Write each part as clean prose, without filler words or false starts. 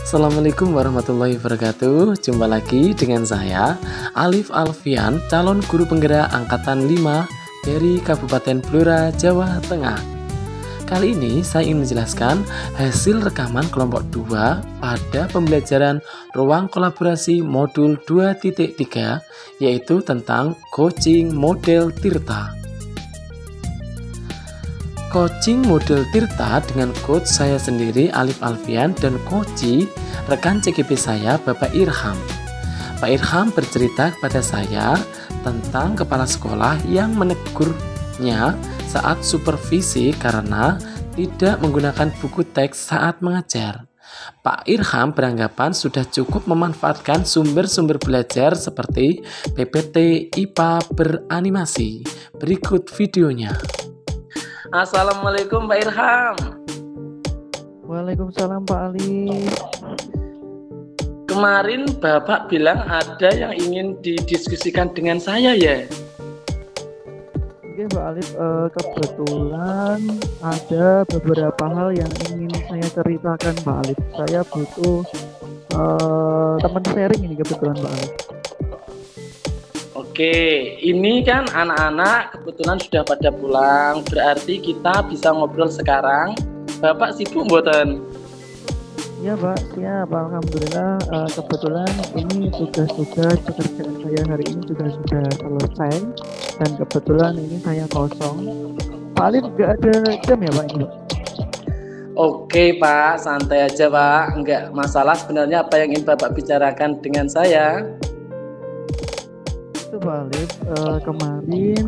Assalamualaikum warahmatullahi wabarakatuh. Jumpa lagi dengan saya, Alif Alfian, calon guru penggerak angkatan 5 dari Kabupaten Blora, Jawa Tengah. Kali ini saya ingin menjelaskan hasil rekaman kelompok 2 pada pembelajaran ruang kolaborasi modul 2.3, yaitu tentang coaching model Tirta. Coaching model Tirta dengan coach saya sendiri Alif Alfian dan coach rekan CGP saya Bapak Irham. Pak Irham bercerita kepada saya tentang kepala sekolah yang menegurnya saat supervisi karena tidak menggunakan buku teks saat mengajar. Pak Irham beranggapan sudah cukup memanfaatkan sumber-sumber belajar seperti PPT, IPA, beranimasi. Berikut videonya. Assalamualaikum Pak Irham. Waalaikumsalam Pak Ali. Kemarin Bapak bilang ada yang ingin didiskusikan dengan saya ya? Oke Pak Alif, kebetulan ada beberapa hal yang ingin saya ceritakan Pak Alif. Saya butuh teman sharing ini kebetulan Pak Alif. Oke, ini kan anak-anak kebetulan sudah pada pulang, berarti kita bisa ngobrol sekarang. Bapak sibuk mboten? Ya Pak, siap. Alhamdulillah, kebetulan ini tugas-tugas pekerjaan saya hari ini juga sudah selesai dan kebetulan ini saya kosong. Pak Alif nggak ada jam ya Pak ini Pak? Oke Pak, santai aja Pak, enggak masalah sebenarnya apa yang ingin Bapak bicarakan dengan saya. Itu Pak Alif, kemarin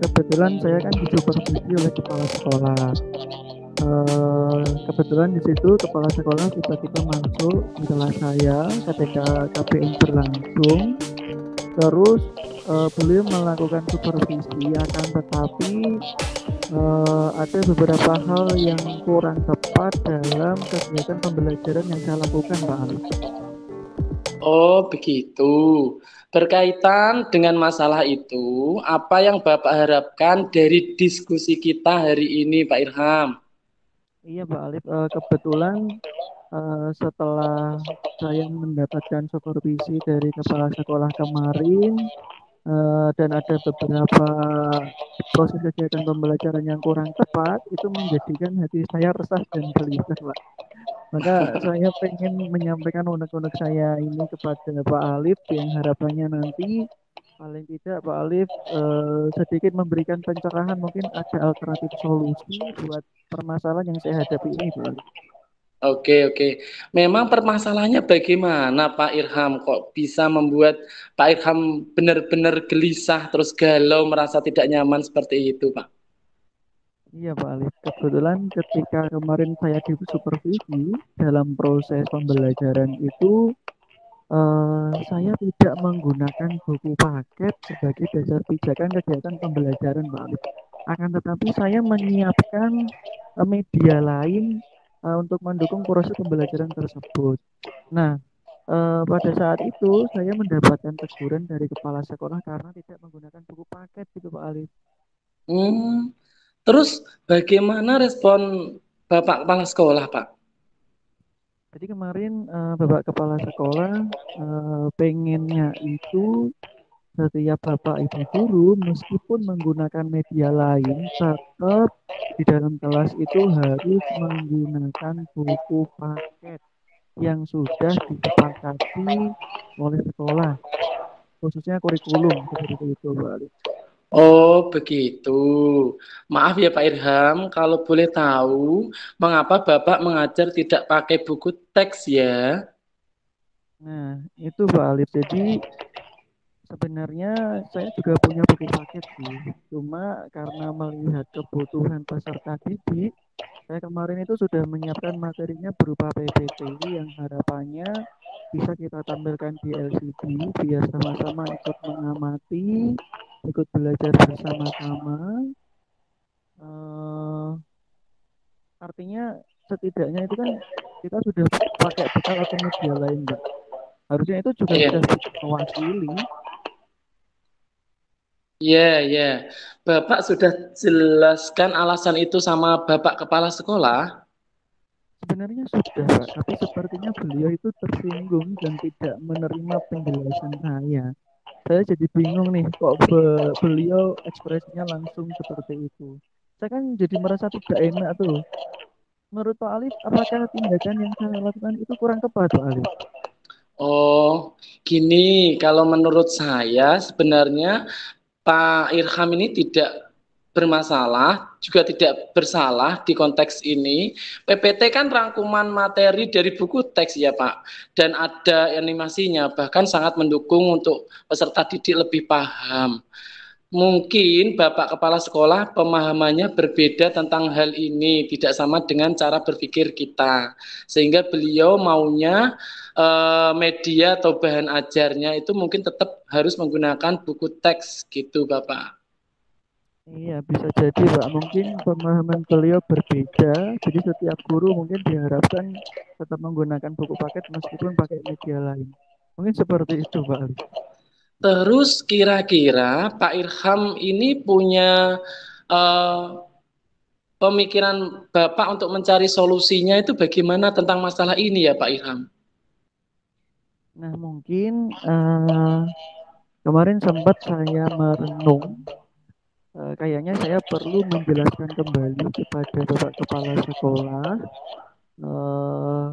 kebetulan saya kan disupervisi oleh kepala sekolah. Kebetulan di situ kepala sekolah tiba-tiba masuk di kelas saya ketika KPM berlangsung. Terus beliau melakukan supervisi, akan tetapi ada beberapa hal yang kurang tepat dalam kegiatan pembelajaran yang saya lakukan Pak Alif. Oh begitu. Berkaitan dengan masalah itu, apa yang Bapak harapkan dari diskusi kita hari ini Pak Irham? Iya Pak Alif, kebetulan setelah saya mendapatkan supervisi dari kepala sekolah kemarin dan ada beberapa proses kegiatan pembelajaran yang kurang tepat, itu menjadikan hati saya resah dan gelisah Pak. Maka saya pengen menyampaikan unek-unek saya ini kepada Pak Alif yang harapannya nanti paling tidak Pak Alif sedikit memberikan pencerahan, mungkin ada alternatif solusi buat permasalahan yang saya hadapi ini Pak Alif. Oke. Memang permasalahannya bagaimana Pak Irham? Kok bisa membuat Pak Irham benar-benar gelisah, terus galau, merasa tidak nyaman seperti itu Pak? Iya Pak Alif, kebetulan ketika kemarin saya disupervisi dalam proses pembelajaran itu saya tidak menggunakan buku paket sebagai dasar pijakan kegiatan pembelajaran Pak Alif. Akan tetapi saya menyiapkan media lain untuk mendukung proses pembelajaran tersebut. Nah, pada saat itu saya mendapatkan teguran dari kepala sekolah karena tidak menggunakan buku paket gitu Pak Alif. Terus bagaimana respon Bapak Kepala Sekolah Pak? Jadi kemarin Bapak Kepala Sekolah pengennya itu setiap Bapak Ibu guru meskipun menggunakan media lain tetap di dalam kelas itu harus menggunakan buku paket yang sudah disepakati oleh sekolah, khususnya kurikulum seperti itu Pak Ali. Oh begitu. Maaf ya Pak Irham, kalau boleh tahu mengapa Bapak mengajar tidak pakai buku teks ya? Nah itu Pak Alif, jadi sebenarnya saya juga punya buku paket sih, cuma karena melihat kebutuhan peserta didik, saya kemarin itu sudah menyiapkan materinya berupa PPT yang harapannya bisa kita tampilkan di LCD biar sama-sama ikut mengamati, ikut belajar bersama-sama. Artinya setidaknya itu kan kita sudah pakai bekal atau media lain, Mbak. Harusnya itu juga sudah mewakili. Iya. Bapak sudah jelaskan alasan itu sama Bapak Kepala Sekolah? Sebenarnya sudah, Pak, tapi sepertinya beliau itu tersinggung dan tidak menerima penjelasan saya. Saya jadi bingung nih, kok beliau ekspresinya langsung seperti itu. Saya kan jadi merasa tidak enak tuh. Menurut Pak Alif, apakah tindakan yang saya lakukan itu kurang tepat, Pak Alif? Oh, gini, kalau menurut saya sebenarnya Pak Irham ini tidak bermasalah, juga tidak bersalah di konteks ini. PPT kan rangkuman materi dari buku teks ya Pak, dan ada animasinya, bahkan sangat mendukung untuk peserta didik lebih paham. Mungkin Bapak Kepala Sekolah pemahamannya berbeda tentang hal ini, tidak sama dengan cara berpikir kita. Sehingga beliau maunya media atau bahan ajarnya itu mungkin tetap harus menggunakan buku teks gitu Bapak. Iya, bisa jadi, Pak. Mungkin pemahaman beliau berbeda, jadi setiap guru mungkin diharapkan tetap menggunakan buku paket meskipun pakai media lain. Mungkin seperti itu, Pak Alif. Terus kira-kira Pak Irham ini punya eh, pemikiran Bapak untuk mencari solusinya itu bagaimana tentang masalah ini ya Pak Irham? Nah, mungkin kemarin sempat saya merenung, kayaknya saya perlu menjelaskan kembali kepada Bapak Kepala Sekolah, eh,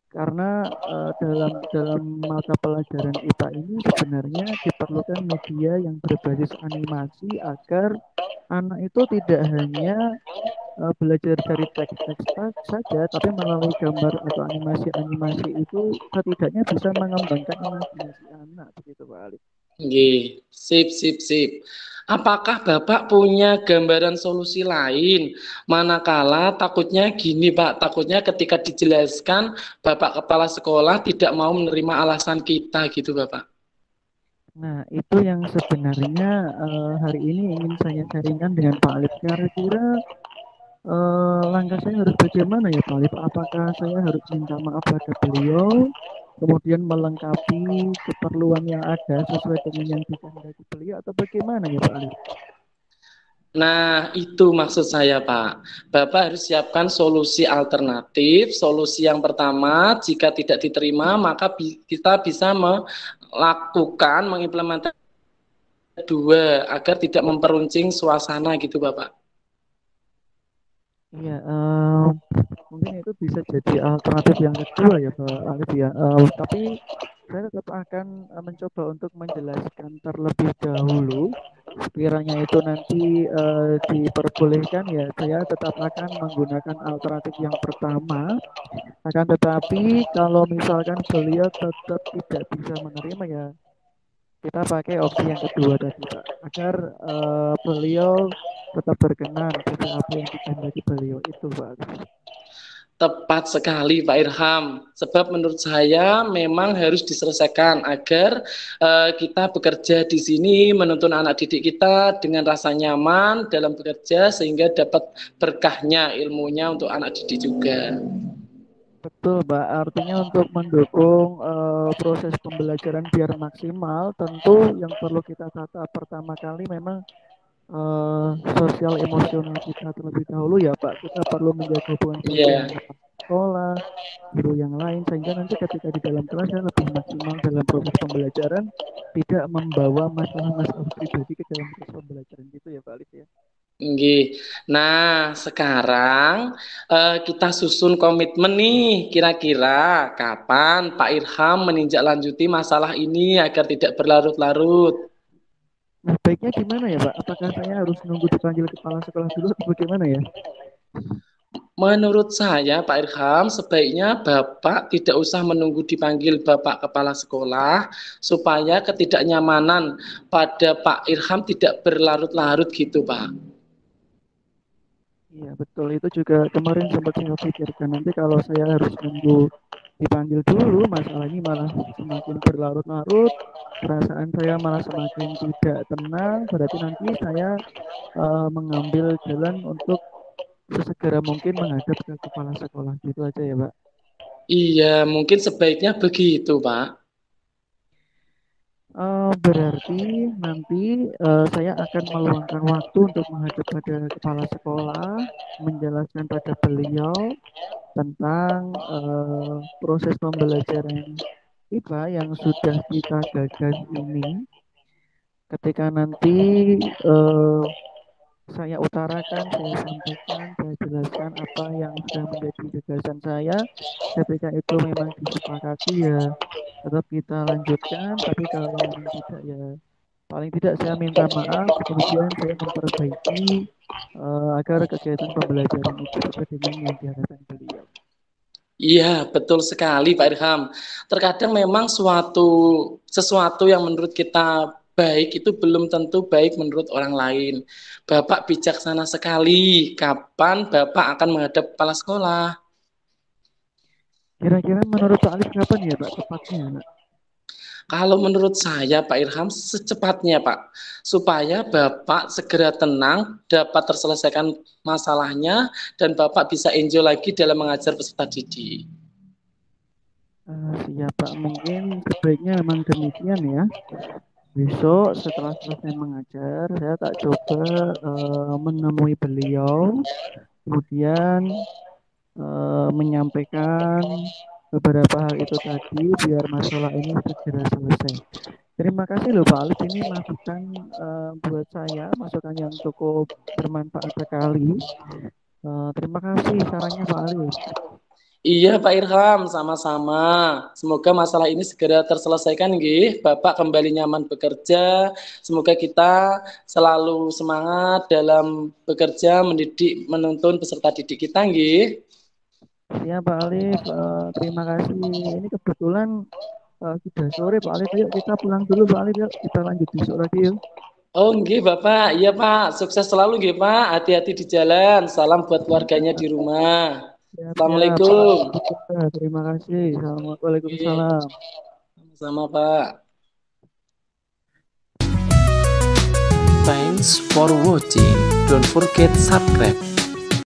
karena dalam dalam mata pelajaran IPA ini sebenarnya diperlukan media yang berbasis animasi agar anak itu tidak hanya belajar dari teks-teks saja, tapi melalui gambar atau animasi-animasi itu setidaknya bisa mengembangkan imajinasi anak, begitu Pak Ali. Nggih, sip, sip, sip. Apakah Bapak punya gambaran solusi lain? Manakala takutnya gini Pak, takutnya ketika dijelaskan Bapak Kepala Sekolah tidak mau menerima alasan kita gitu Bapak. Nah, itu yang sebenarnya hari ini ingin saya sharingkan dengan Pak Alif. Kira-kira langkah saya harus bagaimana ya Pak Alif? Apakah saya harus minta maaf pada beliau, kemudian melengkapi keperluan yang ada sesuai dengan yang dikehendaki beliau, atau bagaimana ya Pak Alif? Nah, itu maksud saya, Pak. Bapak harus siapkan solusi alternatif. Solusi yang pertama, jika tidak diterima, maka kita bisa melakukan, mengimplementasikan dua, agar tidak memperuncing suasana gitu, Bapak. Iya, mungkin itu bisa jadi alternatif yang kedua ya Pak Alif ya. Tapi saya tetap akan mencoba untuk menjelaskan terlebih dahulu. Sekiranya itu nanti diperbolehkan ya, saya tetap akan menggunakan alternatif yang pertama. Akan tetapi kalau misalkan beliau tetap tidak bisa menerima ya, kita pakai opsi yang kedua tadi Pak, agar beliau tetap berkenan sesuai apa yang dikehendaki beliau itu Pak. Tepat sekali Pak Irham, sebab menurut saya memang harus diselesaikan agar kita bekerja di sini menuntun anak didik kita dengan rasa nyaman dalam bekerja sehingga dapat berkahnya ilmunya untuk anak didik juga. Betul, Mbak. Artinya untuk mendukung proses pembelajaran biar maksimal, tentu yang perlu kita tata pertama kali memang sosial emosional kita terlebih dahulu ya, Pak. Kita perlu menjaga hubungan baik dengan Iya, kepala sekolah, guru yang lain, sehingga nanti ketika di dalam kelas saya lebih maksimal dalam proses pembelajaran, tidak membawa masalah-masalah pribadi ke dalam proses pembelajaran gitu ya, Pak Alif ya. nggih. Nah, sekarang kita susun komitmen nih, kira-kira kapan Pak Irham menindaklanjuti masalah ini agar tidak berlarut-larut. Nah, baiknya gimana ya, Pak? Apakah saya harus nunggu dipanggil kepala sekolah dulu atau bagaimana ya? Menurut saya, Pak Irham, sebaiknya Bapak tidak usah menunggu dipanggil Bapak Kepala Sekolah, supaya ketidaknyamanan pada Pak Irham tidak berlarut-larut gitu, Pak. Iya betul, itu juga kemarin sempat saya pikirkan, nanti kalau saya harus nunggu dipanggil dulu masalah ini malah semakin berlarut-larut, perasaan saya malah semakin tidak tenang, berarti nanti saya mengambil jalan untuk sesegera mungkin menghadap ke kepala sekolah gitu aja ya Pak. Iya, mungkin sebaiknya begitu, Pak. Berarti nanti saya akan meluangkan waktu untuk menghadap pada kepala sekolah, menjelaskan pada beliau tentang proses pembelajaran IPA yang sudah kita gagas ini. Ketika nanti eh, saya utarakan, saya sampaikan, saya jelaskan apa yang sudah menjadi gagasan saya. Ketika itu memang disepakati ya tetap kita lanjutkan, tapi kalau memang tidak ya paling tidak saya minta maaf, kemudian saya memperbaiki agar kegiatan pembelajaran itu sesuai dengan yang diharapkan beliau. Iya, betul sekali Pak Irham. Terkadang memang sesuatu yang menurut kita baik itu belum tentu baik menurut orang lain. Bapak bijaksana sekali. Kapan Bapak akan menghadap kepala sekolah? Kira-kira menurut Pak Alif kapan ya Pak tepatnya? Kalau menurut saya Pak Irham secepatnya Pak, supaya Bapak segera tenang, dapat terselesaikan masalahnya, dan Bapak bisa enjoy lagi dalam mengajar peserta didik. Siap Pak, mungkin sebaiknya memang demikian ya. Besok setelah selesai mengajar, saya tak coba menemui beliau, kemudian menyampaikan beberapa hal itu tadi biar masalah ini segera selesai. Terima kasih loh Pak Alif, ini masukan buat saya, masukan yang cukup bermanfaat sekali. Terima kasih sarannya Pak Alif. Iya Pak Irham, sama-sama. Semoga masalah ini segera terselesaikan nggih. Bapak kembali nyaman bekerja. Semoga kita selalu semangat dalam bekerja, mendidik, menuntun peserta didik kita nggih. Siap Pak Alif, terima kasih. Ini kebetulan sudah sore Pak Alif, yuk kita pulang dulu Pak Alif, yuk kita lanjut besok lagi yuk. Oh nggih Bapak, iya Pak. Sukses selalu nggih Pak. Hati-hati di jalan. Salam buat keluarganya di rumah. Siap, Assalamualaikum. siap. Terima kasih. Waalaikumsalam. Sama-sama Pak. Thanks for watching. Don't forget subscribe.